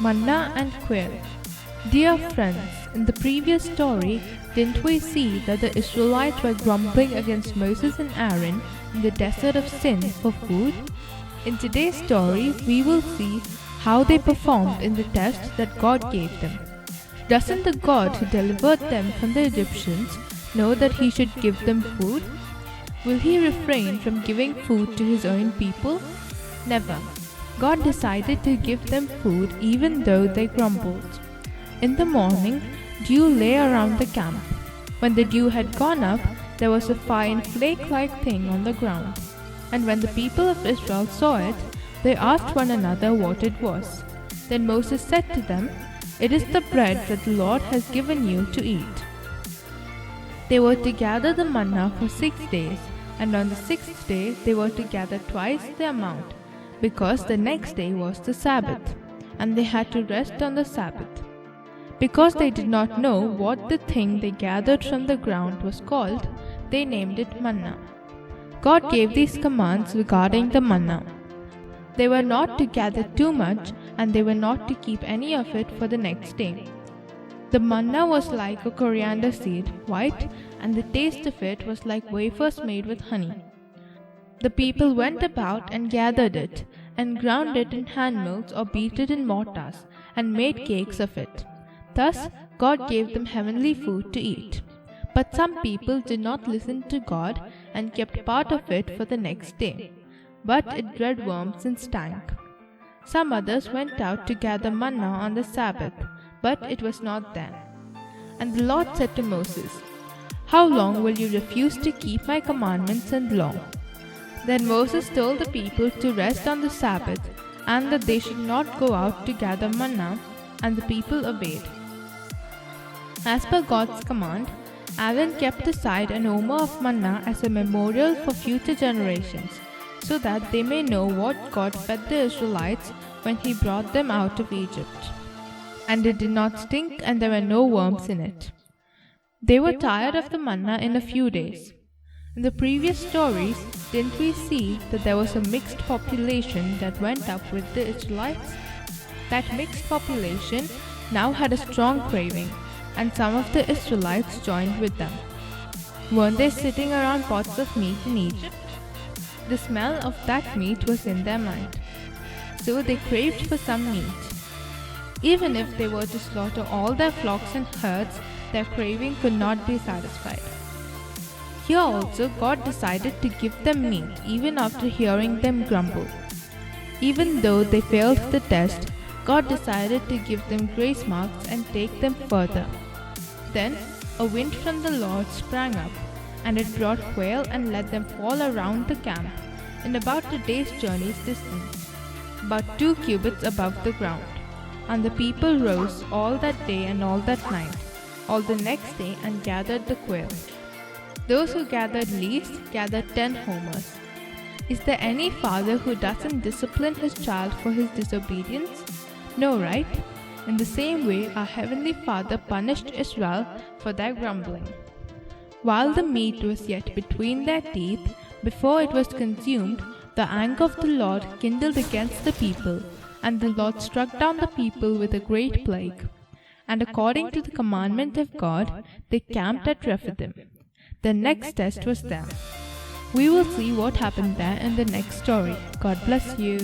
Manna and Quail. Dear friends, in the previous story, didn't we see that the Israelites were grumbling against Moses and Aaron in the desert of Sin for food? In today's story, we will see how they performed in the test that God gave them. Doesn't the God who delivered them from the Egyptians know that he should give them food? Will he refrain from giving food to his own people? Never. God decided to give them food even though they grumbled. In the morning, dew lay around the camp. When the dew had gone up, there was a fine flake-like thing on the ground. And when the people of Israel saw it, they asked one another what it was. Then Moses said to them, "It is the bread that the Lord has given you to eat." They were to gather the manna for 6 days, and on the 6th day they were to gather twice the amount, because the next day was the Sabbath, and they had to rest on the Sabbath. Because they did not know what the thing they gathered from the ground was called, they named it manna. God gave these commands regarding the manna. They were not to gather too much, and they were not to keep any of it for the next day. The manna was like a coriander seed, white, and the taste of it was like wafers made with honey. The people went about and gathered it, and ground it in hand mills or beat it in mortars, and made cakes of it. Thus God gave them heavenly food to eat. But some people did not listen to God and kept part of it for the next day. But it bred worms and stank. Some others went out to gather manna on the Sabbath, but it was not there. And the Lord said to Moses, "How long will you refuse to keep my commandments and law?" Then Moses told the people to rest on the Sabbath, and that they should not go out to gather manna, and the people obeyed. As per God's command, Aaron kept aside an omer of manna as a memorial for future generations, so that they may know what God fed the Israelites when he brought them out of Egypt. And it did not stink, and there were no worms in it. They were tired of the manna in a few days. In the previous stories, didn't we see that there was a mixed population that went up with the Israelites? That mixed population now had a strong craving, and some of the Israelites joined with them. Weren't they sitting around pots of meat in Egypt? The smell of that meat was in their mind, so they craved for some meat. Even if they were to slaughter all their flocks and herds, their craving could not be satisfied. Here also God decided to give them meat even after hearing them grumble. Even though they failed the test, God decided to give them grace marks and take them further. Then a wind from the Lord sprang up, and it brought quail and let them fall around the camp, in about a day's journey's distance, about 2 cubits above the ground. And the people rose all that day and all that night, all the next day, and gathered the quail. Those who gathered least gathered 10 homers. Is there any father who doesn't discipline his child for his disobedience? No, right? In the same way, our Heavenly Father punished Israel for their grumbling. While the meat was yet between their teeth, before it was consumed, the anger of the Lord kindled against the people, and the Lord struck down the people with a great plague. And according to the commandment of God, they camped at Rephidim. The next test was there. We will see what happened there in the next story. God bless you.